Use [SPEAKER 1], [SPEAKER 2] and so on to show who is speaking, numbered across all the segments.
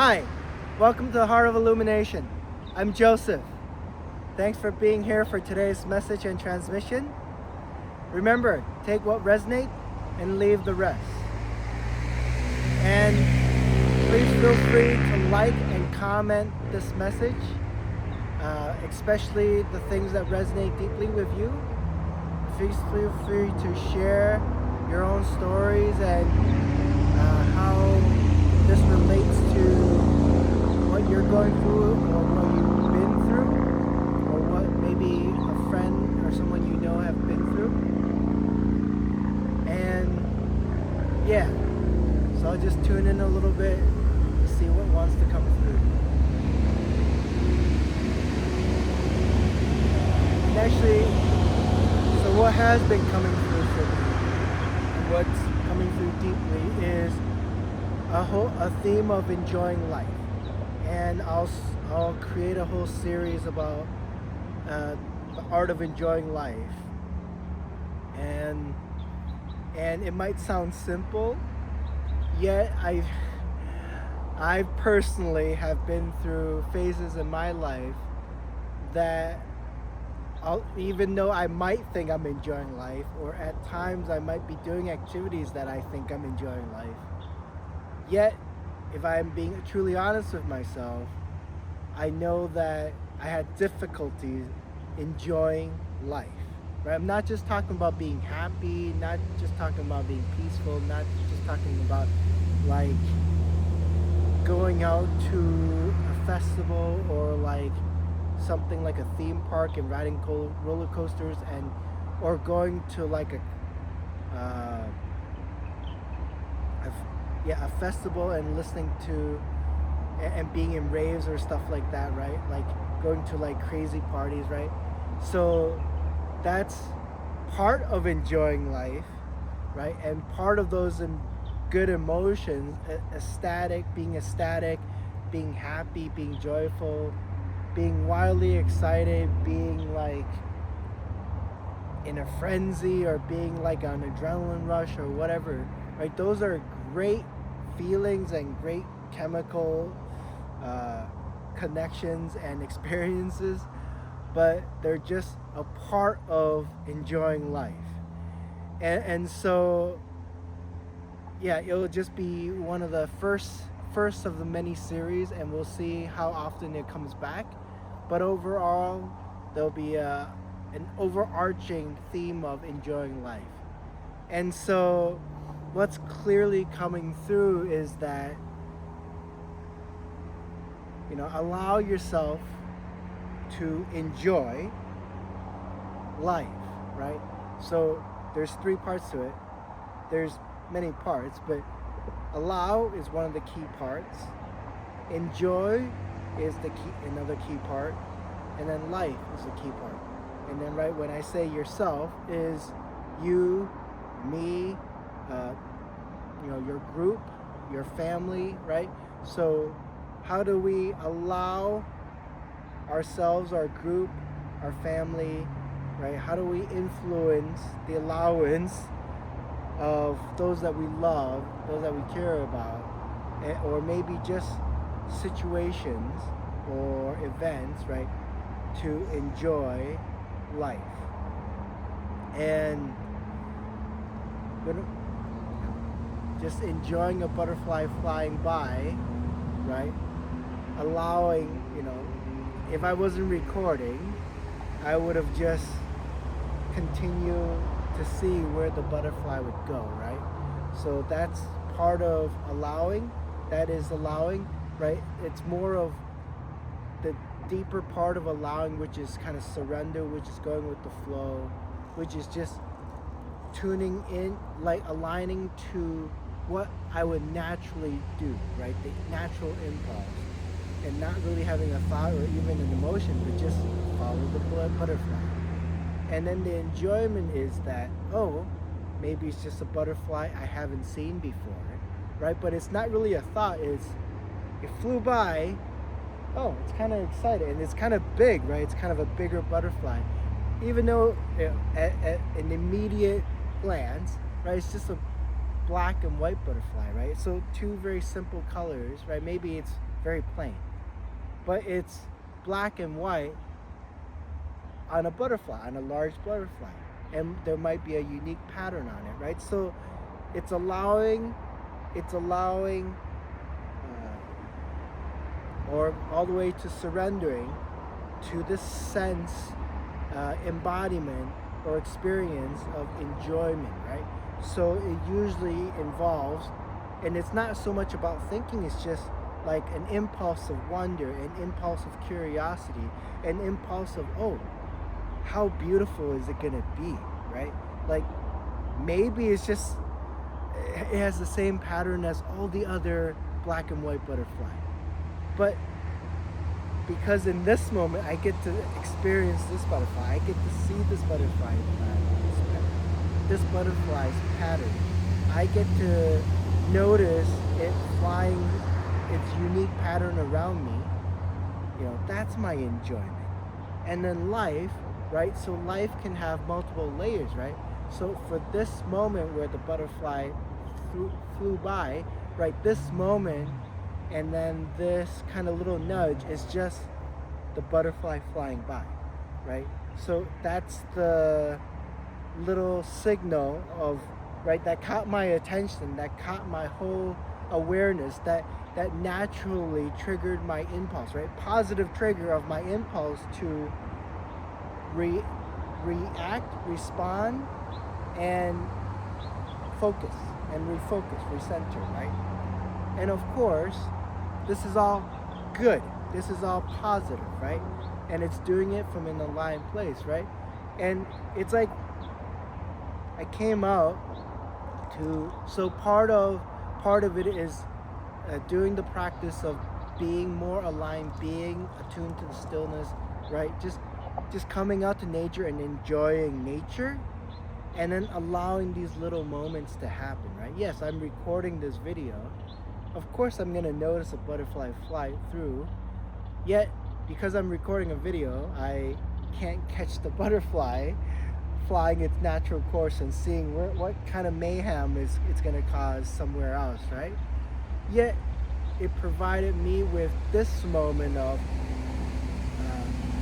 [SPEAKER 1] Hi, welcome to the Heart of Illumination. I'm Joseph. Thanks for being here for today's message and transmission. Remember, take what resonates and leave the rest. And please feel free to like and comment this message, especially the things that resonate deeply with you. Please feel free to share your own stories and how this relates to what you're going through or what you've been through or what maybe a friend or someone you know have been through. And yeah, so I'll just tune in a little bit to see what wants to come through. And actually, so what has been coming through for me and what's coming through deeply is a theme of enjoying life. And I'll create a whole series about the art of enjoying life. And it might sound simple, yet I personally have been through phases in my life that even though I might think I'm enjoying life, or at times I might be doing activities that I think I'm enjoying life, yet if I'm being truly honest with myself, I know that I had difficulties enjoying life. Right? I'm not just talking about being happy, not just talking about being peaceful, not just talking about like going out to a festival or like something like a theme park and riding roller coasters and or going to like a festival and listening to and being in raves or stuff like that, right? Like going to like crazy parties, right? So that's part of enjoying life, right? And part of those good emotions, ecstatic, being happy, being joyful, being wildly excited, being like in a frenzy or being like an adrenaline rush or whatever, right? Those are great feelings and great chemical connections and experiences, but they're just a part of enjoying life. And so yeah, it'll just be one of the first of the many series, and we'll see how often it comes back. But overall, there'll be an overarching theme of enjoying life. And so what's clearly coming through is that, allow yourself to enjoy life, right? So there's 3 parts to it. There's many parts, but allow is one of the key parts. Enjoy is another key part, and then life is a key part. And then right when I say yourself is you, me, your group, your family, right? So how do we allow ourselves, our group, our family, right? How do we influence the allowance of those that we love, those that we care about, or maybe just situations or events, right, to enjoy life? And just enjoying a butterfly flying by, right? Allowing, if I wasn't recording, I would have just continued to see where the butterfly would go, right? So that's part of allowing. That is allowing, right? It's more of the deeper part of allowing, which is kind of surrender, which is going with the flow, which is just tuning in, like aligning to what I would naturally do, right? The natural impulse, and not really having a thought or even an emotion, but just follow the butterfly. And then the enjoyment is that, maybe it's just a butterfly I haven't seen before, right? But it's not really a thought, it flew by, it's kind of exciting, and it's kind of big, right? It's kind of a bigger butterfly. Even though at an immediate glance, right, it's just a black and white butterfly, right? So two very simple colors, right? Maybe it's very plain, but it's black and white on a butterfly, on a large butterfly, and there might be a unique pattern on it, right? So it's allowing, it's allowing, or all the way to surrendering to this sense, embodiment or experience of enjoyment, right? So it usually involves, and it's not so much about thinking, it's just like an impulse of wonder, an impulse of curiosity, an impulse of, oh, how beautiful is it gonna be, right? Like maybe it's just, it has the same pattern as all the other black and white butterfly. But because in this moment I get to experience this butterfly, I get to see this butterfly, this butterfly's pattern. I get to notice it flying its unique pattern around me. You know, that's my enjoyment. And then life, right? So life can have multiple layers, right? So for this moment where the butterfly flew by, right? This moment, and then this kind of little nudge is just the butterfly flying by, right? So that's the little signal of, right, that caught my attention, that caught my whole awareness, that naturally triggered my impulse, right? Positive trigger of my impulse to react, respond, and focus and refocus, recenter, right? And of course, this is all good. This is all positive, right? And it's doing it from an aligned place, right? And it's like I came out to, so part of it is doing the practice of being more aligned, being attuned to the stillness, right? Just coming out to nature and enjoying nature, and then allowing these little moments to happen, right? Yes, I'm recording this video. Of course I'm gonna notice a butterfly fly through, yet because I'm recording a video, I can't catch the butterfly flying its natural course and seeing what kind of mayhem it's gonna cause somewhere else, right? Yet it provided me with this moment of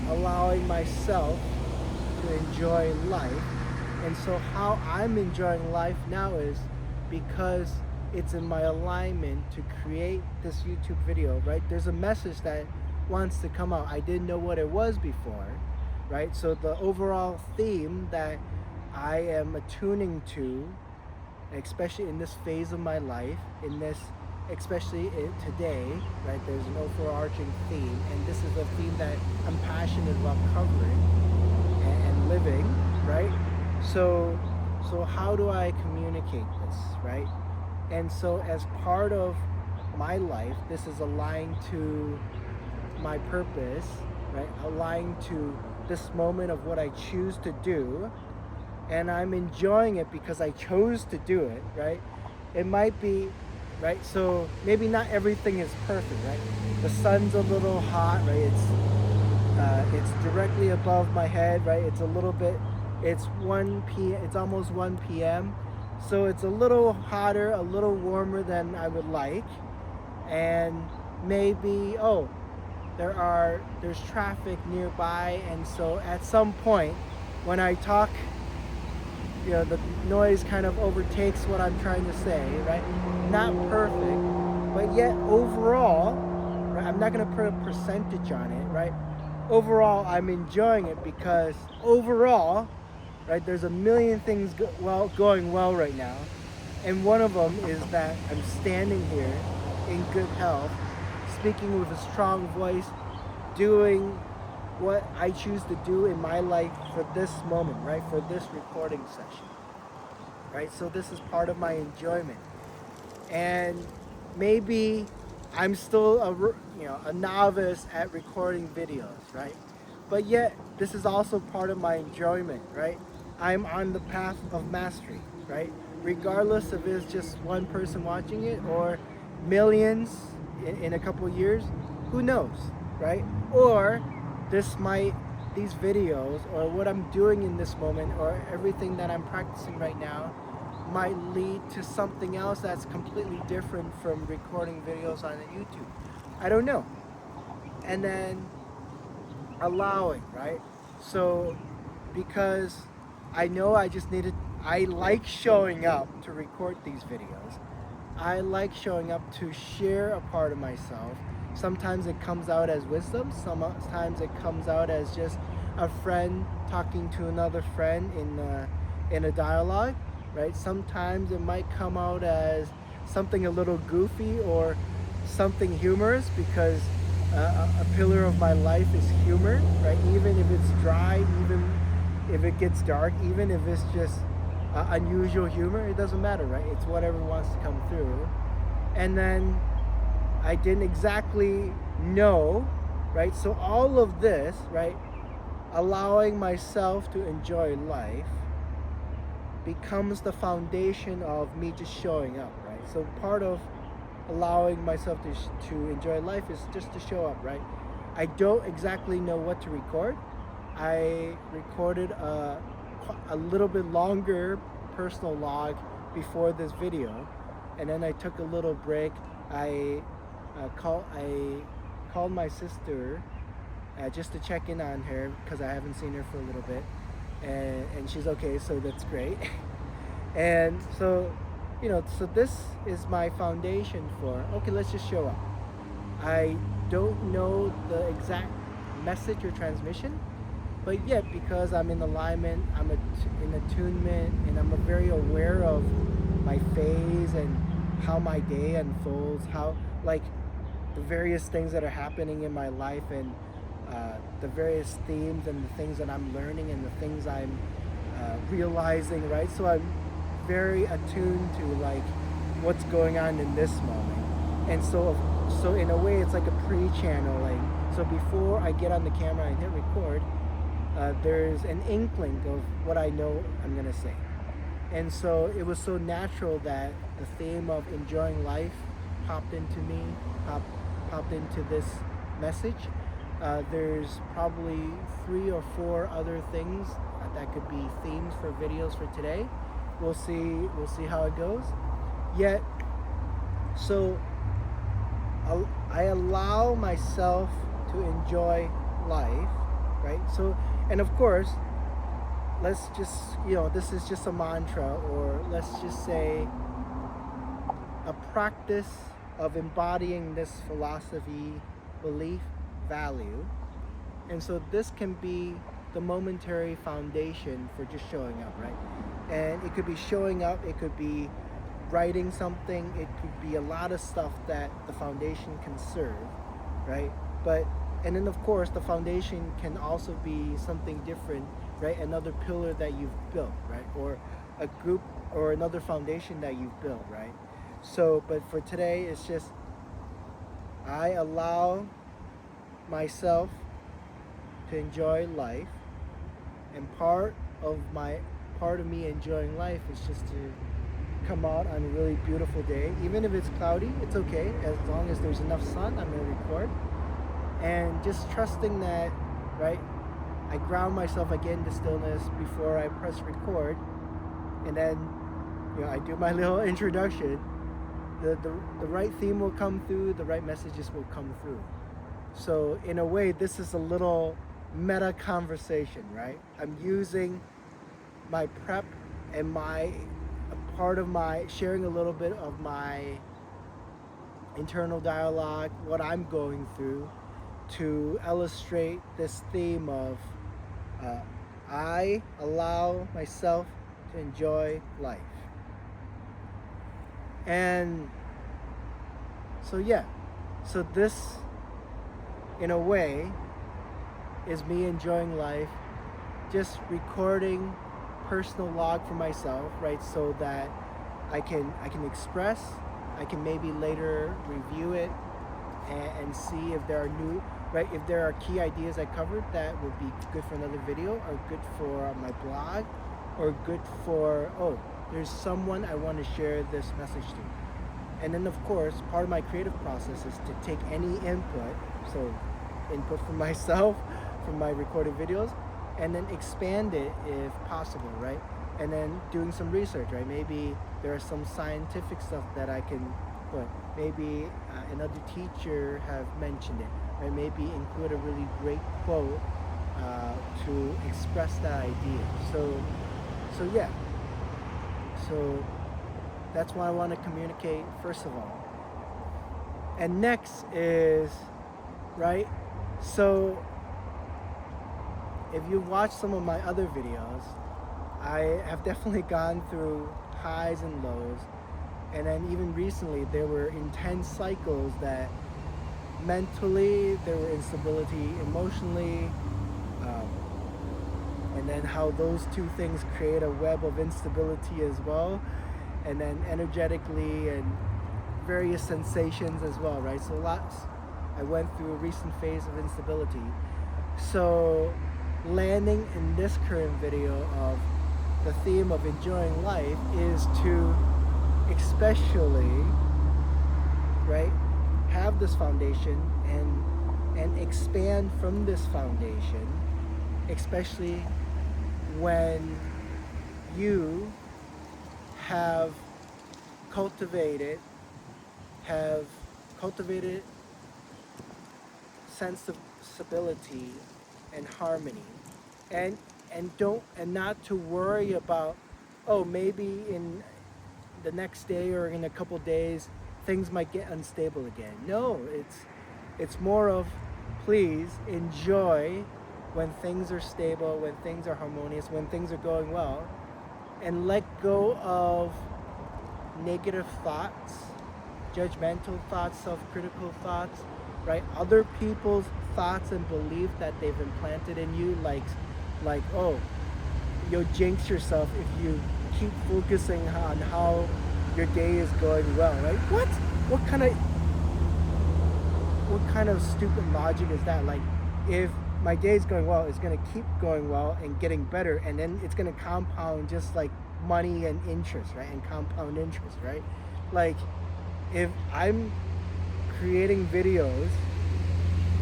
[SPEAKER 1] allowing myself to enjoy life. And so how I'm enjoying life now is because it's in my alignment to create this YouTube video, right? There's a message that wants to come out. I didn't know what it was before, right? So the overall theme that I am attuning to, especially in this phase of my life, in this, especially today, right? There's an overarching theme, and this is a theme that I'm passionate about covering and living, right? So how do I communicate this, right? And so as part of my life, this is aligned to my purpose, right? Aligned to this moment of what I choose to do, and I'm enjoying it because I chose to do it, right? It might be, right? So maybe not everything is perfect, right? The sun's a little hot, right? It's directly above my head, right? It's a little bit, it's almost 1 p.m. So it's a little hotter, a little warmer than I would like. And maybe, there's traffic nearby, and so at some point when I talk, you know, the noise kind of overtakes what I'm trying to say, right? Not perfect, but yet overall, right, I'm not going to put a percentage on it, right? Overall, I'm enjoying it because overall, right, there's a million things going well right now, and one of them is that I'm standing here in good health, speaking with a strong voice, doing what I choose to do in my life for this moment, right? For this recording session, right? So this is part of my enjoyment. And maybe I'm still a novice at recording videos, right? But yet this is also part of my enjoyment, right? I'm on the path of mastery, right? Regardless if it's just one person watching it or millions in a couple of years, who knows, right? Or these videos or what I'm doing in this moment or everything that I'm practicing right now might lead to something else that's completely different from recording videos on YouTube. I don't know. And then allowing, right? So because I know I like showing up to record these videos. I like showing up to share a part of myself. Sometimes it comes out as wisdom, sometimes it comes out as just a friend talking to another friend in a dialogue, right? Sometimes it might come out as something a little goofy or something humorous because a pillar of my life is humor, right? Even if it's dry, even if it gets dark, even if it's just unusual humor, it doesn't matter, right? It's whatever wants to come through. And then I didn't exactly know, right? So all of this, right? Allowing myself to enjoy life becomes the foundation of me just showing up, right? So part of allowing myself to enjoy life is just to show up, right? I don't exactly know what to record. I recorded a little bit longer personal log before this video, and then I took a little break. I called my sister just to check in on her because I haven't seen her for a little bit, and she's okay, so that's great. And so, so this is my foundation for, okay, let's just show up. I don't know the exact message or transmission, but yet because I'm in alignment, I'm in attunement, and I'm very aware of my phase and how my day unfolds, how like the various things that are happening in my life, and the various themes and the things that I'm learning and the things I'm realizing, right? So I'm very attuned to like what's going on in this moment, and so in a way it's like a pre-channeling. So before I get on the camera and hit record, there's an inkling of what I know I'm gonna say. And so it was so natural that the theme of enjoying life popped into me, popped into this message. There's probably 3 or 4 other things that could be themes for videos for today. We'll see how it goes. Yet, so I allow myself to enjoy life, right? So, and of course, let's just, this is just a mantra, or let's just say a practice of embodying this philosophy, belief, value. And so this can be the momentary foundation for just showing up, right? And it could be showing up, it could be writing something, it could be a lot of stuff that the foundation can serve, right? And then of course the foundation can also be something different, right? Another pillar that you've built, right? Or a group or another foundation that you've built, right? So, but for today, it's just I allow myself to enjoy life, and part of me enjoying life is just to come out on a really beautiful day. Even if it's cloudy, it's okay. As long as there's enough sun, I'm gonna record. And just trusting that, right, I ground myself again to stillness before I press record. And then, I do my little introduction. The right theme will come through, the right messages will come through. So in a way, this is a little meta conversation, right? I'm using my prep and a part of my sharing a little bit of my internal dialogue, what I'm going through, to illustrate this theme of I allow myself to enjoy life. And so so this in a way is me enjoying life, just recording personal log for myself, right? So that I can express, I can maybe later review it and see if there are new, right? If there are key ideas I covered that would be good for another video, or good for my blog, or good for, there's someone I want to share this message to. And then of course, part of my creative process is to take any input, so input from myself, from my recorded videos, and then expand it if possible, right? and then doing some research, right? Maybe there are some scientific stuff that I can put. Maybe another teacher have mentioned it, right? Maybe include a really great quote to express that idea. So yeah. So that's why I want to communicate first of all. And next is, right? So if you watch some of my other videos, I have definitely gone through highs and lows. And then even recently, there were intense cycles that mentally, there were instability emotionally, and then how those two things create a web of instability as well, and then energetically and various sensations as well, right? So I went through a recent phase of instability. So landing in this current video of the theme of enjoying life is to especially, right, have this foundation and expand from this foundation, especially when you have cultivated sense of stability and harmony, and not to worry about, oh, maybe in the next day or in a couple days things might get unstable again. No, it's more of, please enjoy when things are stable, when things are harmonious, when things are going well, and let go of negative thoughts, judgmental thoughts, self-critical thoughts, right? Other people's thoughts and beliefs that they've implanted in you, like, oh, you'll jinx yourself if you keep focusing on how your day is going well, right? What kind of stupid logic is that? Like, if my day is going well, it's gonna keep going well and getting better, and then it's gonna compound just like money and interest, right? And compound interest, right? Like, if I'm creating videos,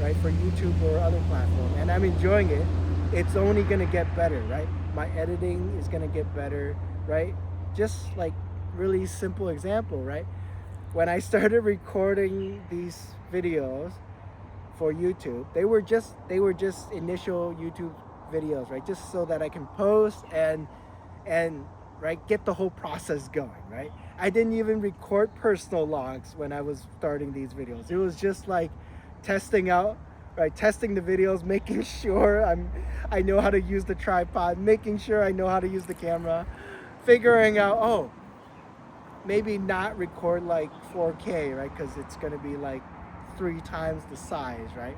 [SPEAKER 1] right, for YouTube or other platform, and I'm enjoying it, it's only gonna get better, right? My editing is gonna get better, right? Just like really simple example, right? When I started recording these videos for YouTube, they were just initial YouTube videos, right? Just so that I can post and right, get the whole process going, right? I didn't even record personal logs when I was starting these videos. It was just like testing out, right? Testing the videos, making sure I know how to use the tripod, making sure I know how to use the camera, figuring out, oh, maybe not record like 4K, right? Because it's gonna be like 3 times the size, right?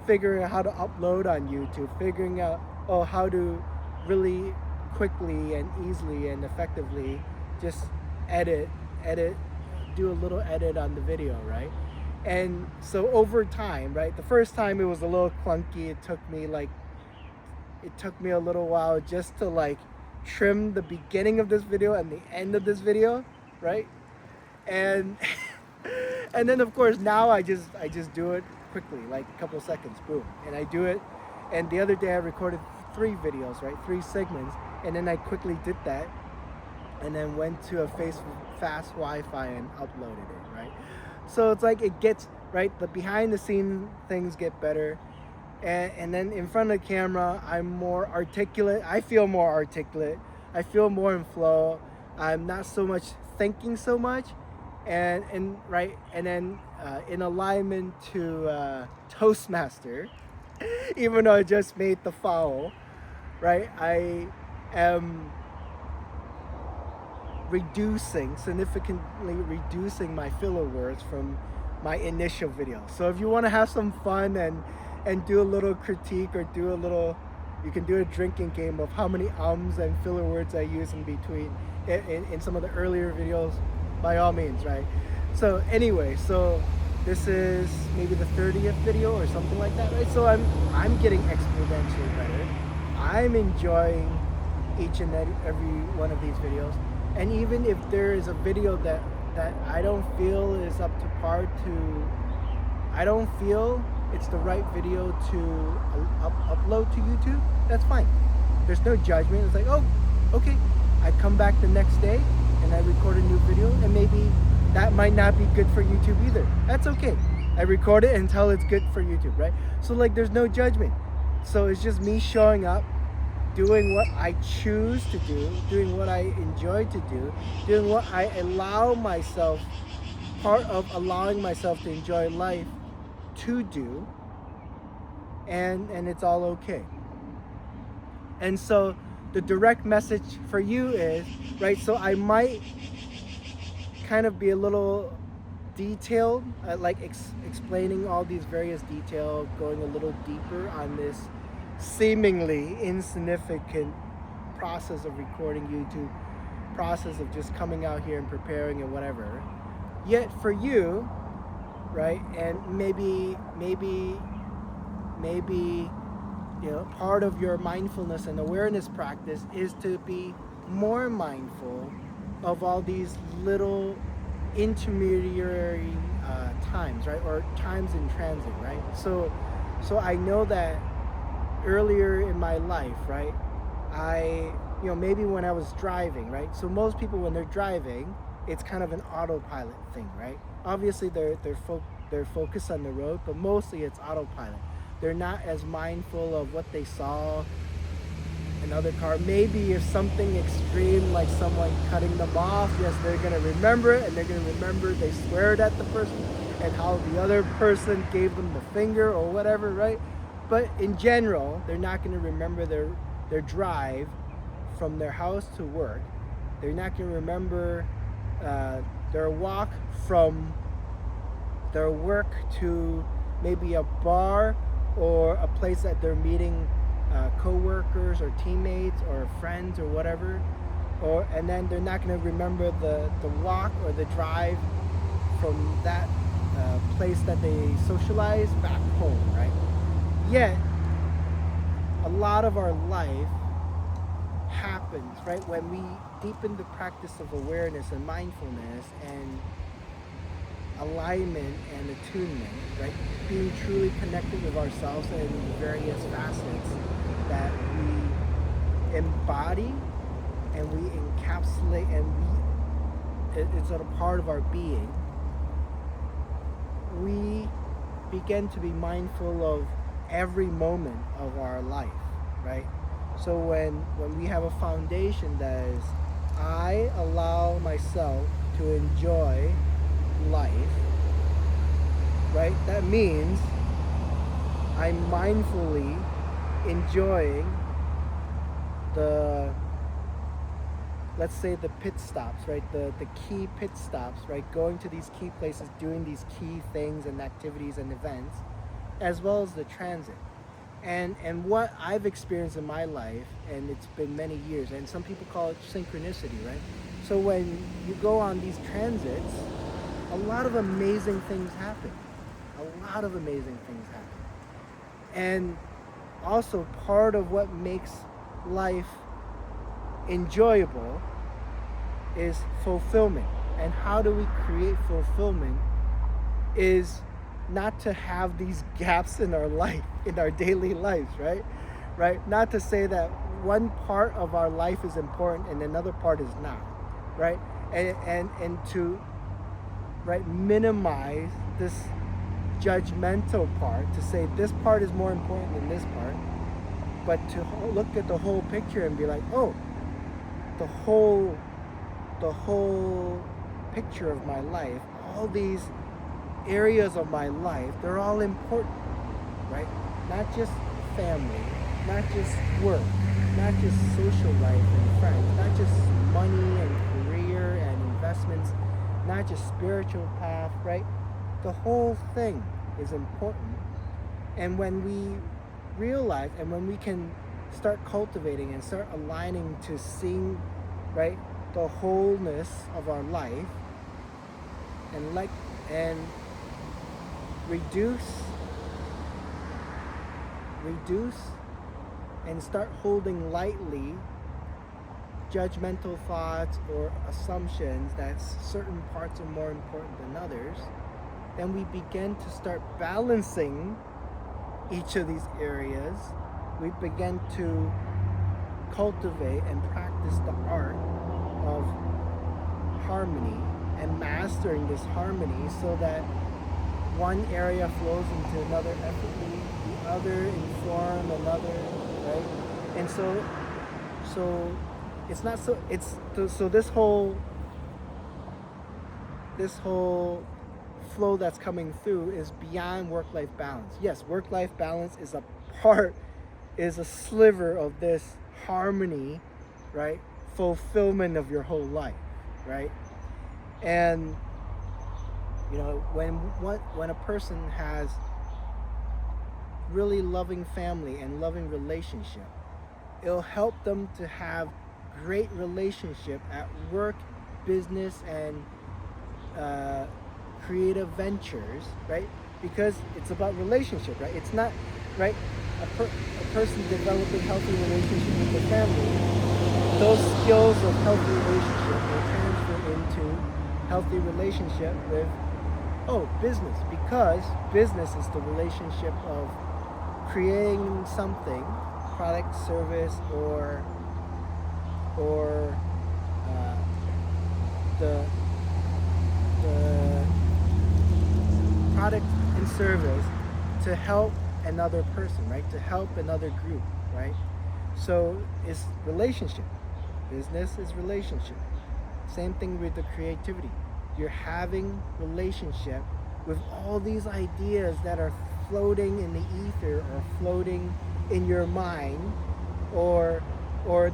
[SPEAKER 1] Figuring out how to upload on YouTube, figuring out, oh, how to really quickly and easily and effectively just edit, do a little edit on the video, right? And so over time, right, the first time it was a little clunky. It took me a little while just to like trim the beginning of this video and the end of this video, right? And and then of course now I just do it quickly, like a couple of seconds, boom, and I do it. And the other day I recorded 3 videos, right, 3 segments, and then I quickly did that and then went to a fast Wi-Fi and uploaded it, right? So it's like it gets, right, the behind the scene things get better, and then in front of the camera I'm more articulate. I feel more articulate. I feel more in flow. I'm not so much thinking so much, and right, and then in alignment to Toastmaster, even though I just made the foul, right, I am significantly reducing my filler words from my initial video. So if you want to have some fun and do a little critique or you can do a drinking game of how many ums and filler words I use in between in some of the earlier videos, by all means, right? So anyway, so this is maybe the 30th video or something like that, right? So I'm getting exponentially better. I'm enjoying each and every one of these videos. And even if there is a video that I don't feel is up to par I don't feel it's the right video to upload to YouTube, that's fine. There's no judgment. It's like, oh, okay, I come back the next day and I record a new video, and maybe that might not be good for YouTube either. That's okay. I record it until it's good for YouTube, right? So like there's no judgment. So it's just me showing up, doing what I choose to do, doing what I enjoy to do, doing what I allow myself, part of allowing myself to enjoy life to do, and it's all okay. And so the direct message for you is, right, so I might kind of be a little detailed, like explaining all these various details, going a little deeper on this seemingly insignificant process of recording YouTube, process of just coming out here and preparing and whatever. Yet for you, right, and maybe part of your mindfulness and awareness practice is to be more mindful of all these little intermediary times, right, or times in transit, right? So I know that earlier in my life, right, maybe when I was driving, right? So most people, when they're driving, it's kind of an autopilot thing, right? Obviously they're focused on the road, but mostly it's autopilot. They're not as mindful of what they saw, another car. Maybe if something extreme like someone cutting them off, yes, they're gonna remember it, and they're gonna remember they sweared at the person and how the other person gave them the finger or whatever, right? But in general, they're not gonna remember their drive from their house to work. They're not gonna remember their walk from their work to maybe a bar or a place that they're meeting co-workers or teammates or friends or whatever, and then they're not going to remember the walk or the drive from that place that they socialize back home, right? Yet a lot of our life happens, right, when we deepen the practice of awareness and mindfulness and alignment and attunement, right? Being truly connected with ourselves in various facets that we embody and we encapsulate, and it's a part of our being. We begin to be mindful of every moment of our life, right? So when we have a foundation that is, I allow myself to enjoy life, right? That means I'm mindfully enjoying let's say the pit stops, right? The key pit stops, right? Going to these key places, doing these key things and activities and events, as well as the transit. And what I've experienced in my life, and it's been many years, and some people call it synchronicity, right? So when you go on these transits, a lot of amazing things happen. A lot of amazing things happen. And also part of what makes life enjoyable is fulfillment. And how do we create fulfillment is not to have these gaps in our life, in our daily lives, right? Right? Not to say that one part of our life is important and another part is not, right? And to, right, minimize this judgmental part, to say this part is more important than this part, but to look at the whole picture and be like, oh, the whole picture of my life, all these areas of my life, they're all important, right? Not just family, not just work, not just social life and friends, not just money and career and investments, not just spiritual path, right? The whole thing is important. And when we realize, and when we can start cultivating and start aligning to seeing, right, the wholeness of our life, and reduce and start holding lightly judgmental thoughts or assumptions that certain parts are more important than others, then we begin to start balancing each of these areas. We begin to cultivate and practice the art of harmony and mastering this harmony so that one area flows into another effortlessly, the other inform another, right? And so it's not so it's so this whole flow that's coming through is beyond work-life balance. Yes, work-life balance is a sliver of this harmony, right? Fulfillment of your whole life, right? And when a person has really loving family and loving relationship, it'll help them to have great relationship at work, business, and creative ventures, right? Because it's about relationship, right? It's not, right? A person developing healthy relationship with their family, those skills of healthy relationship will transfer into healthy relationship with business, because business is the relationship of creating something, product, service, or uh, the product and service to help another person, right? To help another group, right? So it's relationship. Business is relationship. Same thing with the creativity. You're having relationship with all these ideas that are floating in the ether or floating in your mind, or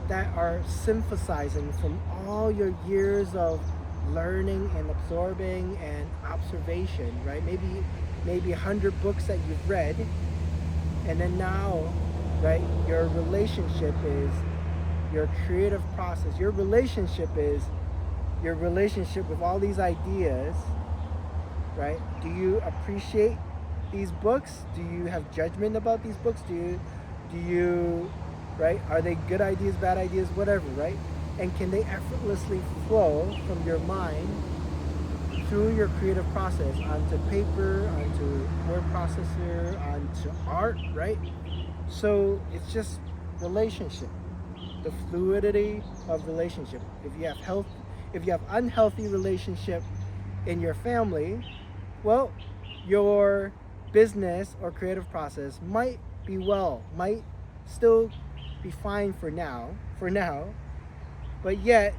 [SPEAKER 1] that are synthesizing from all your years of learning and absorbing and observation, right? Maybe 100 books that you've read, and then now, right, your relationship is your creative process. Your relationship is your relationship with all these ideas, right? Do you appreciate these books? Do you have judgment about these books? Do you, right? Are they good ideas, bad ideas, whatever, right? And can they effortlessly flow from your mind through your creative process onto paper, onto word processor, onto art, right? So it's just relationship, the fluidity of relationship. If you have unhealthy relationship in your family, well, your business or creative process might still be fine for now, but yet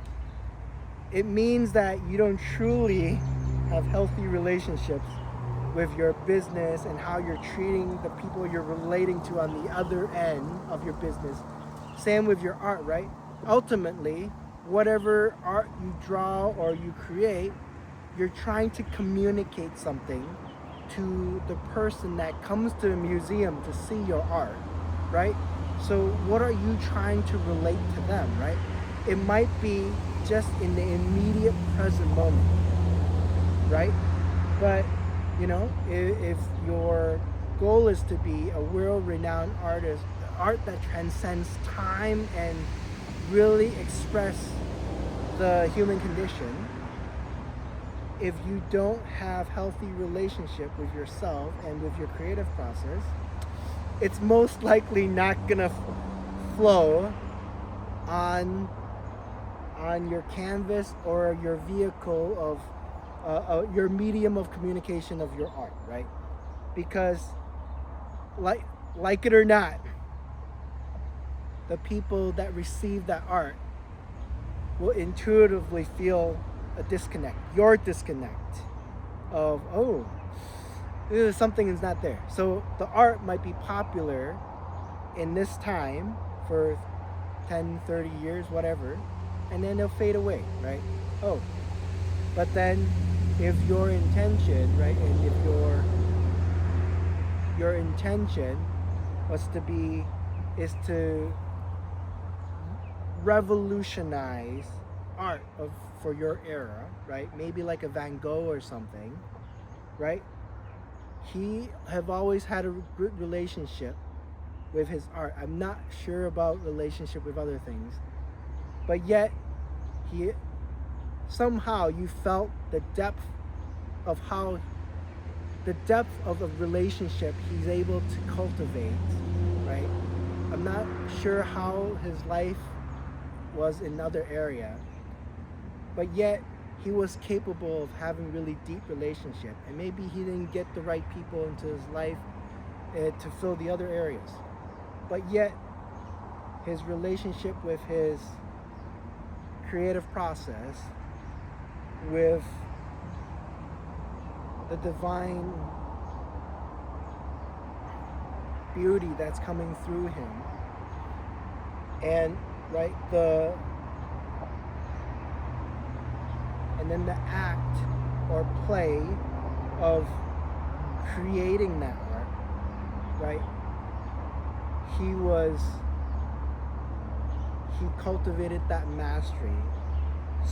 [SPEAKER 1] it means that you don't truly have healthy relationships with your business and how you're treating the people you're relating to on the other end of your business. Same with your art, right? Ultimately, whatever art you draw or you create, you're trying to communicate something to the person that comes to the museum to see your art, right? So what are you trying to relate to them, right? It might be just in the immediate present moment, right? But if your goal is to be a world-renowned artist, art that transcends time and really express the human condition, if you don't have healthy relationship with yourself and with your creative process, it's most likely not gonna flow on your canvas or your vehicle of your medium of communication of your art, right? Because like it or not, the people that receive that art will intuitively feel a disconnect, your disconnect of, something is not there. So the art might be popular in this time for 10, 30 years, whatever, and then they'll fade away, right? But then if your intention, right, and if your intention is to revolutionize art for your era, right? Maybe like a Van Gogh or something, right? He have always had a good relationship with his art. I'm not sure about relationship with other things, but yet somehow you felt the depth of a relationship he's able to cultivate, right? I'm not sure how his life was in another area, but yet he was capable of having really deep relationship. And maybe he didn't get the right people into his life to fill the other areas. But yet his relationship with his creative process, with the divine beauty that's coming through him, and right, and then the act or play of creating that art, right? He cultivated that mastery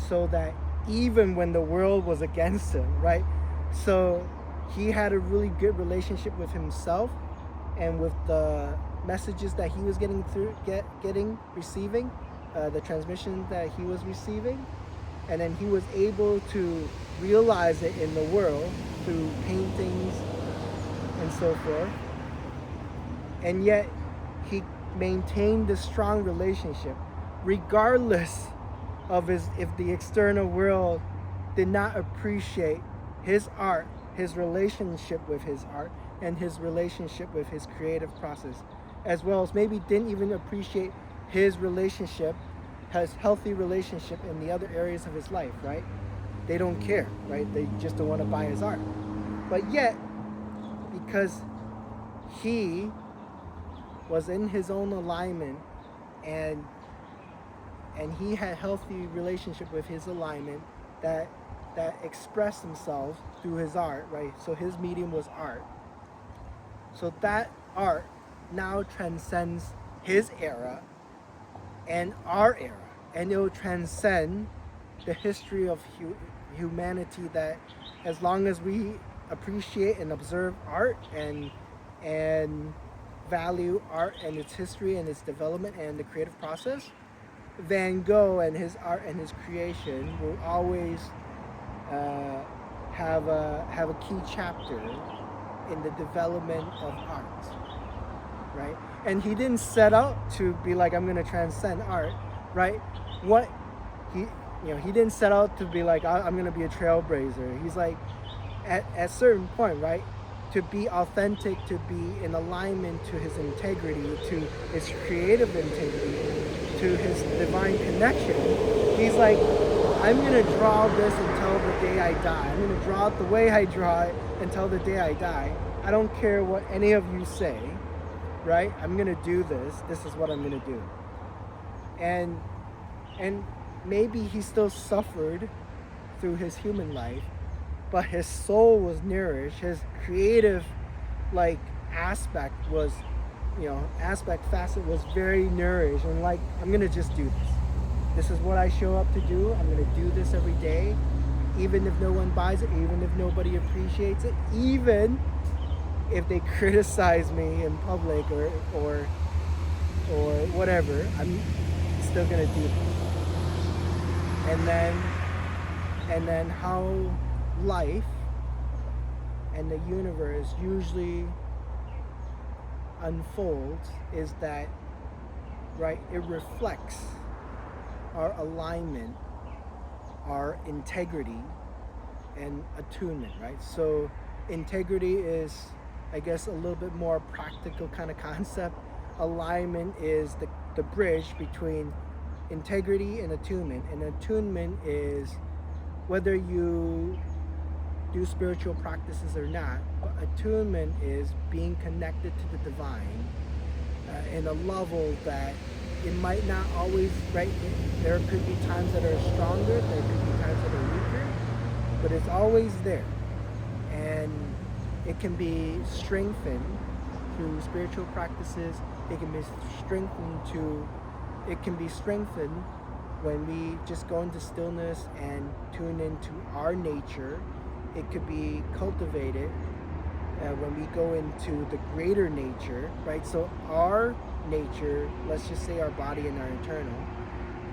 [SPEAKER 1] so that even when the world was against him, right? So he had a really good relationship with himself and with the messages that he was receiving, the transmission that he was receiving. And then he was able to realize it in the world through paintings and so forth. And yet he maintained this strong relationship regardless of if the external world did not appreciate his art, his relationship with his art, and his relationship with his creative process, as well as maybe didn't even appreciate his relationship, his healthy relationship in the other areas of his life, right? They don't care, right? They just don't want to buy his art. But yet, because he was in his own alignment and he had healthy relationship with his alignment that expressed himself through his art, right? So his medium was art. So that art now transcends his era and our era, and it will transcend the history of humanity, that as long as we appreciate and observe art and value art and its history and its development and the creative process, Van Gogh and his art and his creation will always have a key chapter in the development of art, right? And he didn't set out to be like, I'm going to transcend art, right? What he didn't set out to be like, I'm going to be a trailblazer. He's like, at a certain point, right? To be authentic, to be in alignment to his integrity, to his creative integrity, to his divine connection. He's like, I'm going to draw this until the day I die. I'm going to draw it the way I draw it until the day I die. I don't care what any of you say, right? I'm going to do this. This is what I'm going to do. And maybe he still suffered through his human life, but his soul was nourished. His creative aspect was, facet was very nourished, and like, I'm gonna just do this. This is what I show up to do. I'm gonna do this every day, even if no one buys it, even if nobody appreciates it, even if they criticize me in public or whatever. I'm still gonna do this. And then how life and the universe usually unfolds is that, right, it reflects our alignment, our integrity, and attunement, right? So integrity is, I guess, a little bit more practical kind of concept. Alignment is the bridge between integrity and attunement. And attunement is whether you do spiritual practices or not, but attunement is being connected to the divine in a level that it might not always, right? There could be times that are stronger, there could be times that are weaker, but it's always there. And it can be strengthened through spiritual practices. It can be strengthened when we just go into stillness and tune into our nature. It could be cultivated when we go into the greater nature, right? So our nature, let's just say our body and our internal,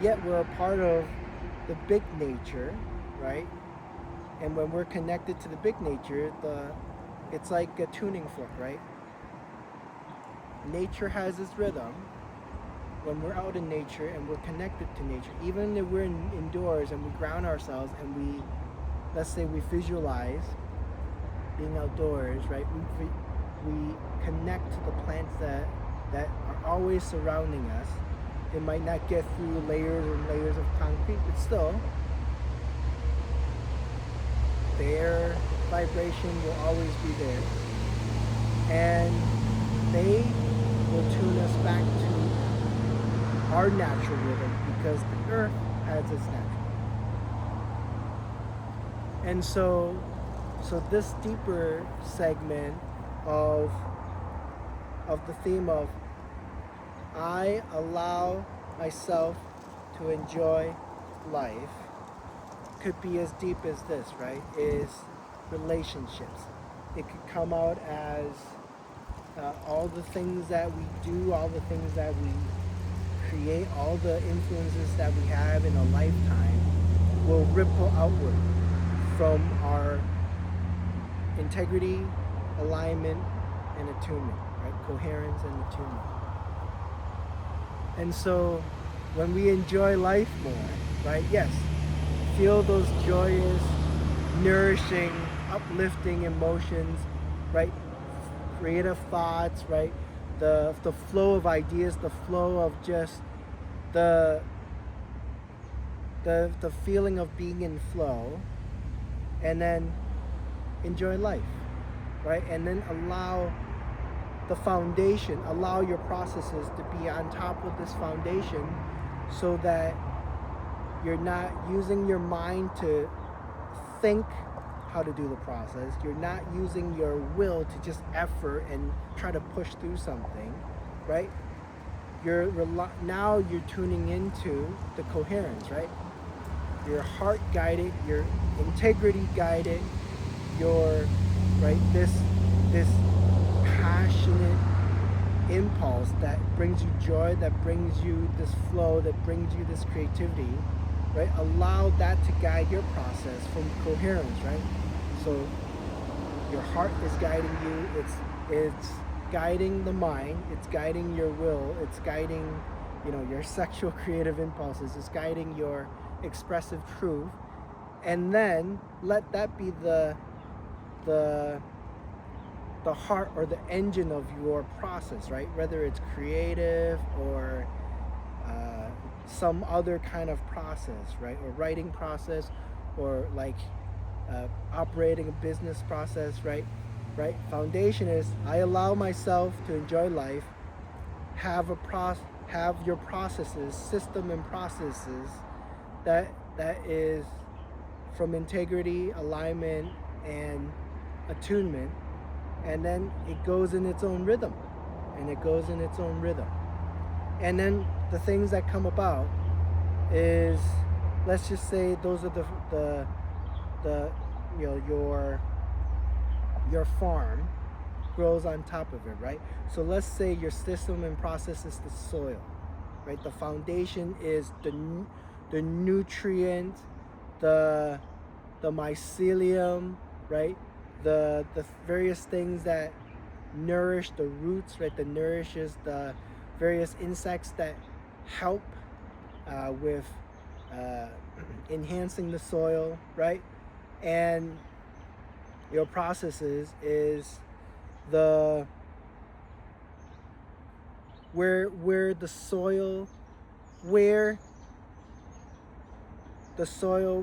[SPEAKER 1] yet we're a part of the big nature, right? And when we're connected to the big nature, it's like a tuning fork, right? Nature has its rhythm, when we're out in nature and we're connected to nature, even if we're indoors and we ground ourselves and we, let's say we visualize being outdoors, right? We connect to the plants that are always surrounding us. It might not get through layers and layers of concrete, but still, their vibration will always be there. And they will tune us back to our natural rhythm because the earth has its natural. And so this deeper segment of the theme of I allow myself to enjoy life could be as deep as this, right? Is relationships. It could come out as all the things that we do, all the things that we create, all the influences that we have in a lifetime will ripple outward from our integrity, alignment, and attunement, right? Coherence and attunement. And so when we enjoy life more, right? Yes, feel those joyous, nourishing, uplifting emotions, right? Creative thoughts, right? The flow of ideas, the flow of just the feeling of being in flow, and then enjoy life, right? And then allow the foundation, allow your processes to be on top of this foundation so that you're not using your mind to think how to do the process. You're not using your will to just effort and try to push through something, right? Now you're tuning into the coherence, right? Your heart guided, your integrity guided, your this passionate impulse that brings you joy, that brings you this flow, that brings you this creativity, right? Allow that to guide your process from coherence, right? So your heart is guiding you, it's guiding the mind, it's guiding your will, it's guiding, your sexual creative impulses, it's guiding your expressive truth, and then let that be the heart or the engine of your process, right? Whether it's creative or some other kind of process, right? Or writing process, or operating a business process, right? Foundation is I allow myself to enjoy life, have your processes, system and processes that is from integrity, alignment, and attunement, and then it goes in its own rhythm, and then the things that come about is, let's just say those are the your farm grows on top of it, right? So let's say your system and process is the soil, right? The foundation is the nutrient, the mycelium, right? The various things that nourish the roots, right? That nourishes the various insects that help with enhancing the soil, right? And your processes is where the soil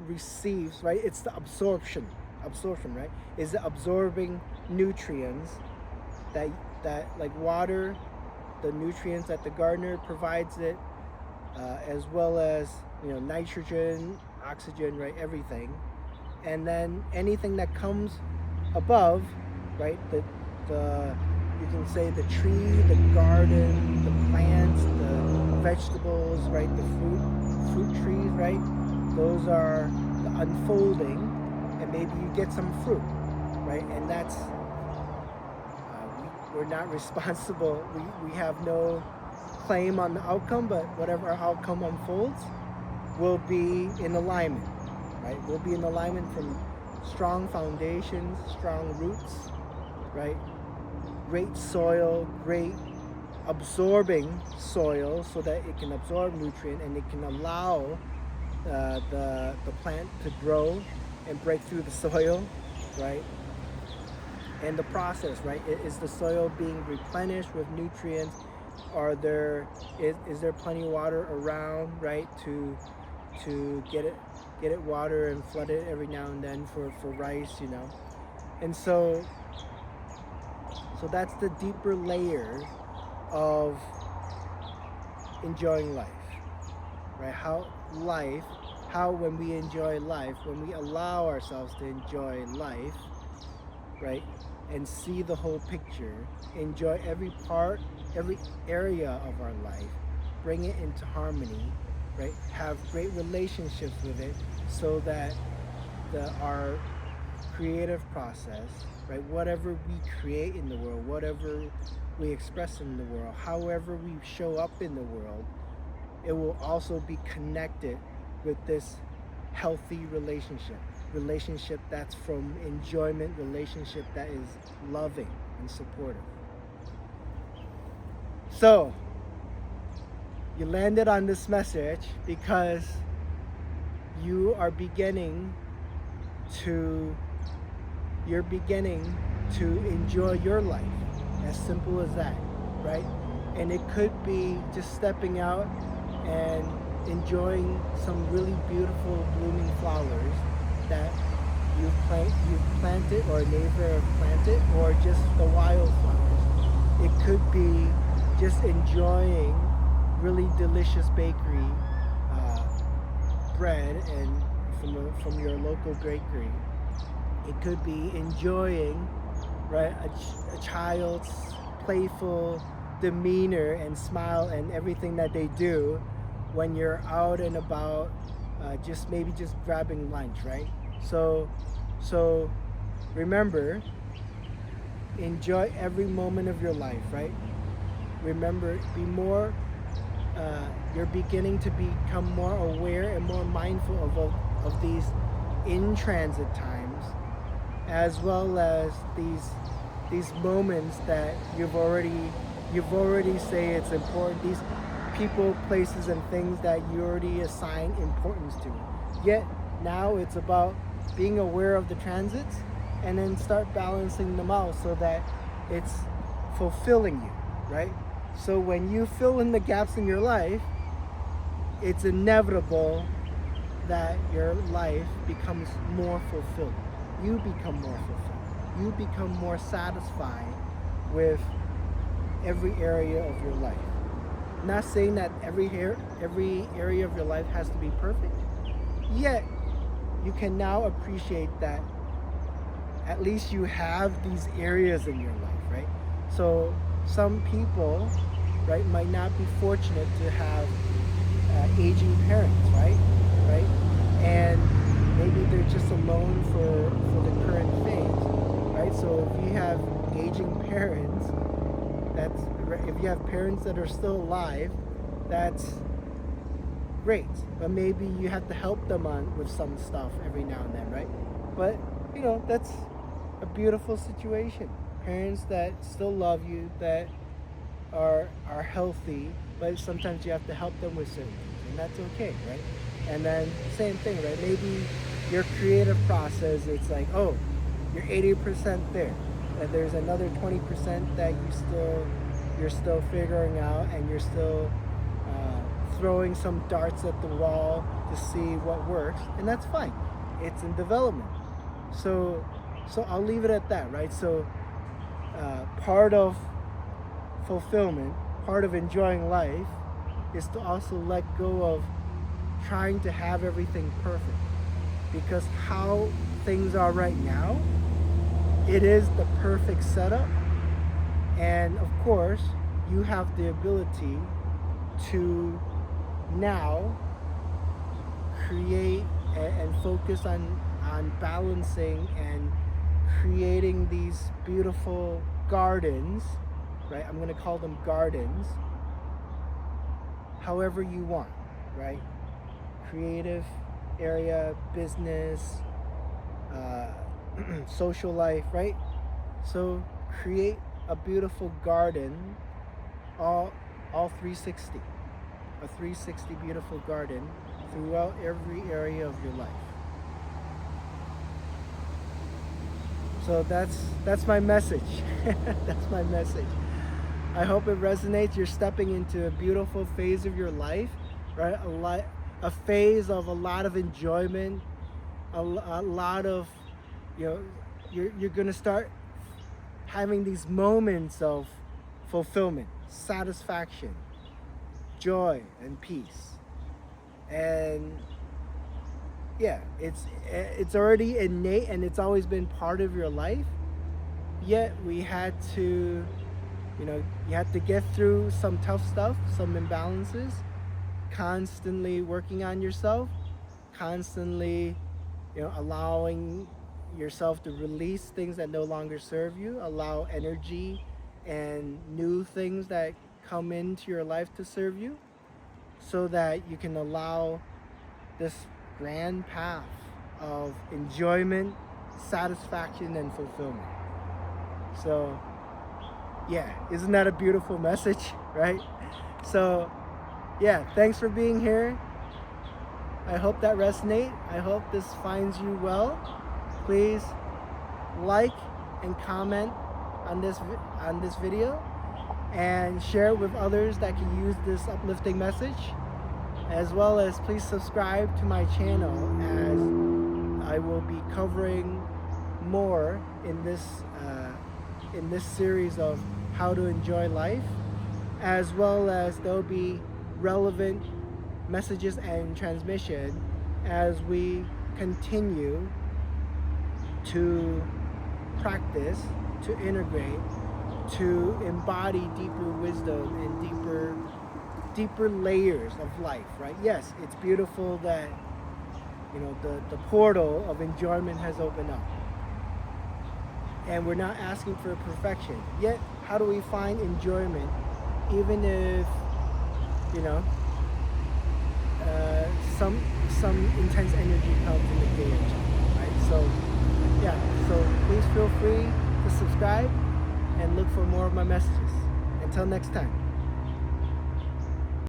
[SPEAKER 1] receives, right? It's the absorption, right? Is the absorbing nutrients that like water, the nutrients that the gardener provides it, as well as nitrogen, oxygen, right? Everything, and then anything that comes above, right? The you can say the tree, the garden, the plants, the vegetables, right? The fruit trees, right? Those are the unfolding, and maybe you get some fruit, right? And that's we're not responsible. We have no claim on the outcome, but whatever our outcome unfolds will be in alignment, right? We'll be in alignment from strong foundations, strong roots, right? Great soil, great absorbing soil so that it can absorb nutrient and it can allow the plant to grow and break through the soil, right? And the process, right? Is the soil being replenished with nutrients? Is there plenty of water around, right? To get it water and flood it every now and then for rice, you know. And so that's the deeper layer of enjoying life, right? How when we enjoy life, when we allow ourselves to enjoy life, right, and see the whole picture, enjoy every part, every area of our life, bring it into harmony, right, have great relationships with it, so that our creative process, right, whatever we create in the world, whatever we express in the world, however we show up in the world, it will also be connected with this healthy relationship that's from enjoyment, relationship that is loving and supportive. So you landed on this message because you are beginning to enjoy your life. As simple as that, right? And it could be just stepping out and enjoying some really beautiful blooming flowers that you've planted or a neighbor have planted, or just the wildflowers. It could be just enjoying really delicious bakery bread and from your local bakery. It could be enjoying, right, a child's playful demeanor and smile and everything that they do when you're out and about, just grabbing lunch, right? So remember, enjoy every moment of your life, right? Remember, you're beginning to become more aware and more mindful of these in transit times, as well as these moments that you've already say it's important, these people, places, and things that you already assign importance to. Yet now it's about being aware of the transits and then start balancing them out so that it's fulfilling you, right? So when you fill in the gaps in your life, it's inevitable that your life becomes more fulfilled. You become more fulfilled. You become more satisfied with every area of your life. I'm not saying that every area of your life has to be perfect, yet you can now appreciate that at least you have these areas in your life, right? So some people, right, might not be fortunate to have aging parents, right? And maybe they're just alone for the current phase, right? So if you have aging parents, if you have parents that are still alive, that's great. But maybe you have to help them with some stuff every now and then, right? But that's a beautiful situation. Parents that still love you, that are healthy, but sometimes you have to help them with certain things, and that's okay, right? And then same thing, right? Maybe your creative process, it's like, oh, you're 80% there, and there's another 20% that you're still figuring out, and you're still throwing some darts at the wall to see what works, and that's fine. It's in development. So I'll leave it at that, right? So part of fulfillment, part of enjoying life, is to also let go of trying to have everything perfect, because how things are right now, it is the perfect setup. And of course, you have the ability to now create and focus on balancing and creating these beautiful gardens, right? I'm going to call them gardens, however you want, right? Creative area, business, social life, right? So create a beautiful garden all all 360, a 360 beautiful garden throughout every area of your life. So that's my message. That's my message. I hope it resonates. You're stepping into a beautiful phase of your life, right? A phase of a lot of enjoyment, a lot of, you know, you're gonna start having these moments of fulfillment, satisfaction, joy, and peace. And yeah, it's already innate and it's always been part of your life. Yet we had to, you had to get through some tough stuff, some imbalances, constantly working on yourself, constantly, allowing yourself to release things that no longer serve you, allow energy and new things that come into your life to serve you, so that you can allow this grand path of enjoyment, satisfaction, and fulfillment. So, yeah, isn't that a beautiful message, right? So, yeah, thanks for being here. I hope that resonates. I hope this finds you well. Please like and comment on this video, and share it with others that can use this uplifting message. As well as please subscribe to my channel, as I will be covering more in this series of how to enjoy life, as well as there'll be relevant messages and transmission as we continue to practice, to integrate, to embody deeper wisdom and deeper layers of life, right? Yes, it's beautiful that, the portal of enjoyment has opened up. And we're not asking for perfection. Yet, how do we find enjoyment even if, some intense energy comes in the day or two, right? So, yeah, so please feel free to subscribe and look for more of my messages. Until next time.